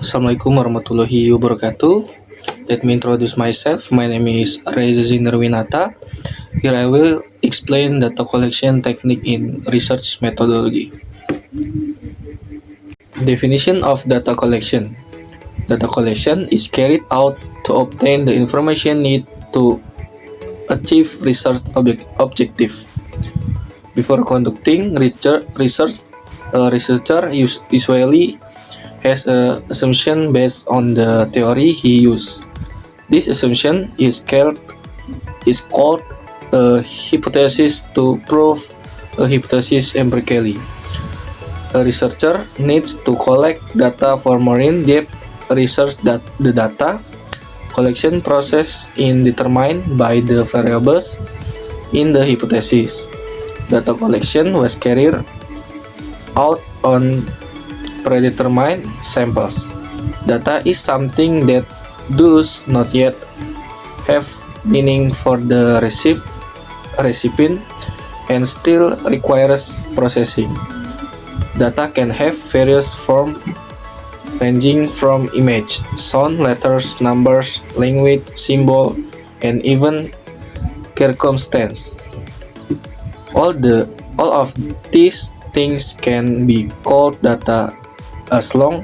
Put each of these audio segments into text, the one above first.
Assalamualaikum warahmatullahi wabarakatuh. Let me introduce myself. My name is Reza Zinarwinata. Here I will explain data collection technique in research methodology. Definition of data collection. Data collection is carried out to obtain the information needed to achieve research objective. Before conducting research, a researcher usually has an assumption based on the theory he used. This assumption is called a hypothesis to prove a hypothesis empirically. A researcher needs to collect data for more in-depth research that the data collection process is determined by the variables in the hypothesis. Data collection was carried out on predetermined samples. Data is something that does not yet have meaning for the recipient and still requires processing. Data can have various forms ranging from image, sound, letters, numbers, language, symbol, and even circumstance. All of these things can be called data as long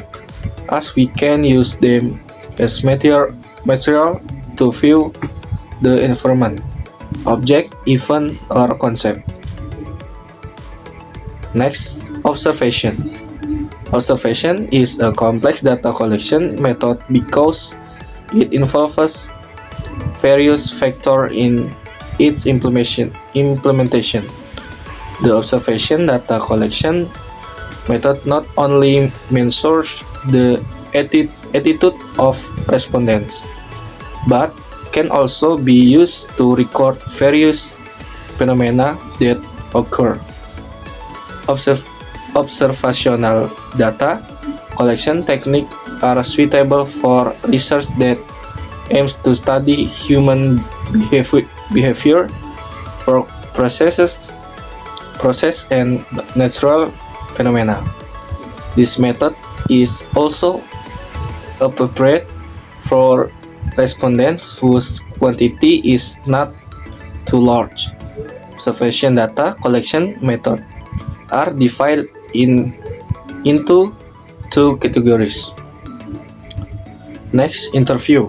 as we can use them as material to view the environment, object, event, or concept. Next, observation. Observation is a complex data collection method because it involves various factors in its implementation. The observation data collection method not only measures the attitude of respondents, but can also be used to record various phenomena that occur. Observational data collection techniques are suitable for research that aims to study human behavior, process, and natural phenomena. This method is also appropriate for respondents whose quantity is not too large. Observation data collection methods are divided into two categories. Next, interview.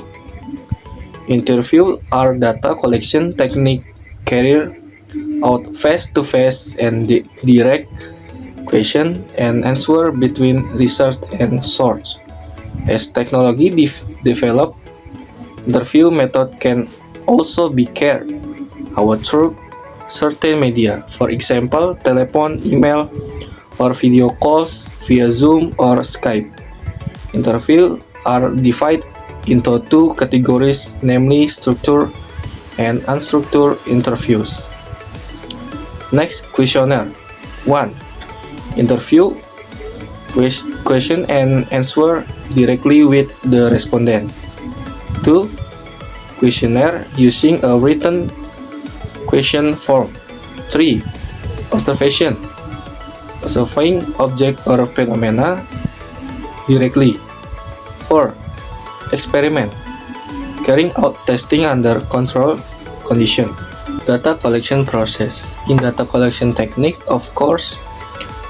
Interview are data collection technique carried out face-to-face and direct question and answer between research and source. As technology develop, interview method can also be carried out through certain media, for example, telephone, email, or video calls via Zoom or Skype. Interviews are divided into two categories, namely structured and unstructured interviews. Next, questionnaire. 1. Interview, question and answer directly with the respondent. 2. Questionnaire using a written question form. 3. Observation, observing object or phenomena directly. 4. Experiment, carrying out testing under controlled condition. Data collection process. In data collection technique, of course,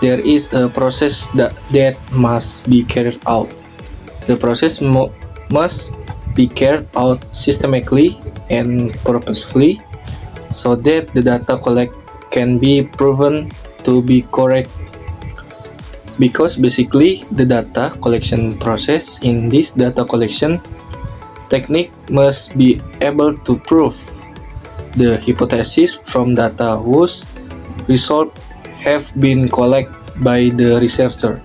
there is a process that must be carried out. The process must be carried out systematically and purposefully so that the data collected can be proven to be correct. Because basically the data collection process in this data collection technique must be able to prove the hypothesis from data whose results have been collected by the researcher.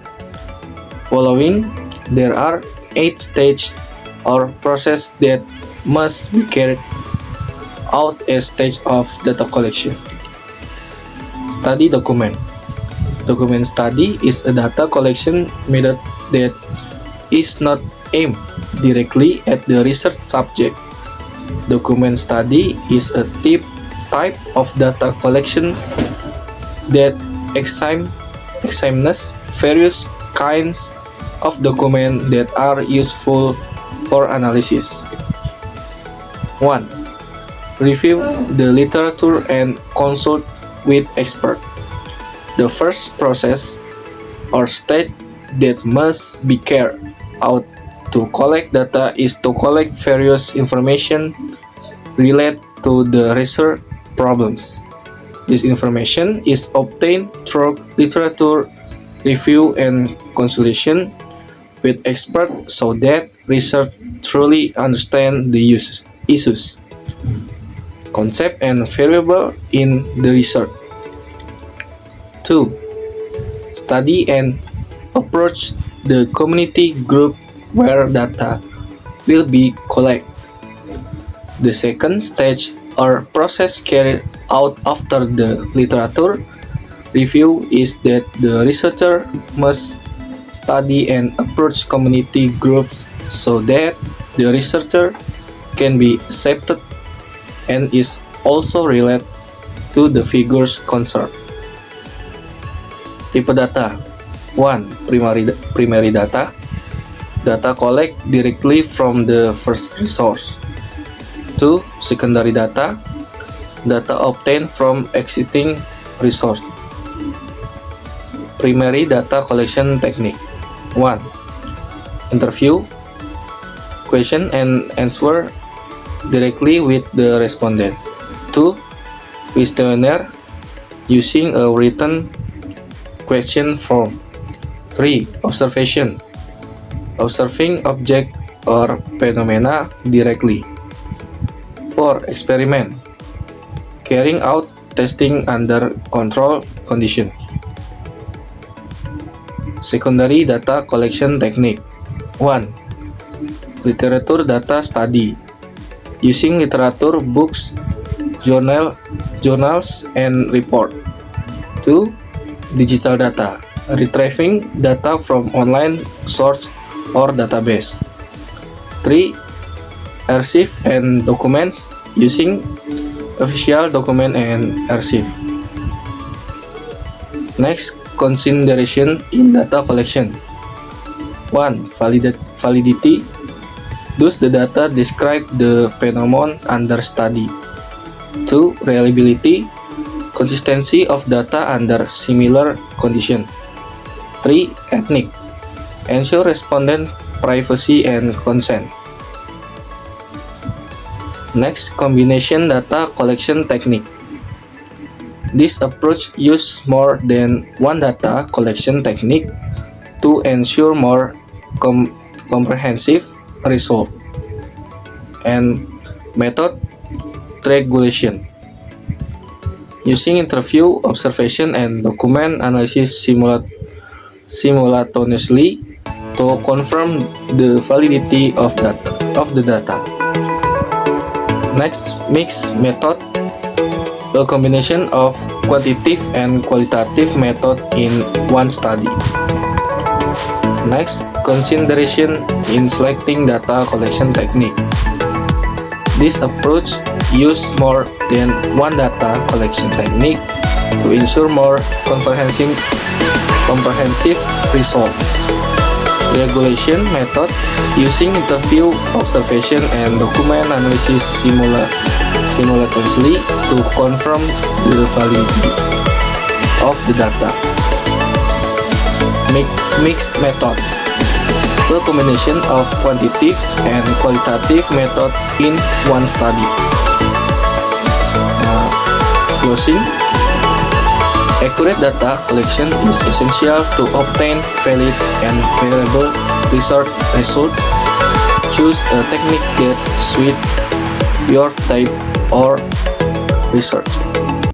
Following, there are 8 stages or process that must be carried out as stage of data collection. Study document. Document study is a data collection method that is not aimed directly at the research subject. Document study is a type of data collection that examines various kinds of documents that are useful for analysis. 1. Review the literature and consult with experts. The first process or stage that must be carried out to collect data is to collect various information related to the research problems. This information is obtained through literature review and consultation with experts so that research truly understand the issues, concept, and variable in the research. 2. Study and approach the community group where data will be collected. The second stage or process carried out after the literature review is that the researcher must study and approach community groups so that the researcher can be accepted and is also related to the figures concerned. Type data. 1. Primary data. Data collect directly from the first resource. 2. Secondary data. Data obtained from existing resource. Primary data collection technique. 1. Interview, question and answer directly with the respondent. 2. Questionnaire, using a written question form. 3. Observation, observing object or phenomena directly. 4. Experiment, carrying out testing under control condition. Secondary data collection technique. 1. Literature data study, using literature, books, journals, and report. 2. Digital data, retrieving data from online source or database. 3. Archive and documents, using official document and archive. Next, consideration in data collection. 1. Validity, does the data describe the phenomenon under study? 2. Reliability, consistency of data under similar condition. 3. Ethnic, ensure respondent privacy and consent. Next, combination data collection technique. This approach uses more than one data collection technique to ensure more comprehensive result. And method triangulation, using interview, observation, and document analysis simultaneously to confirm the validity of the data. Next, mixed method, a combination of quantitative and qualitative method in one study. Next, consideration in selecting data collection technique. This approach uses more than one data collection technique to ensure more comprehensive result. Regulation method, using interview, observation, and document analysis simultaneously to confirm the validity of the data. Mixed method, a combination of quantitative and qualitative method in one study. Closing. Accurate data collection is essential to obtain valid and reliable research results. Choose a technique that suits your type or research.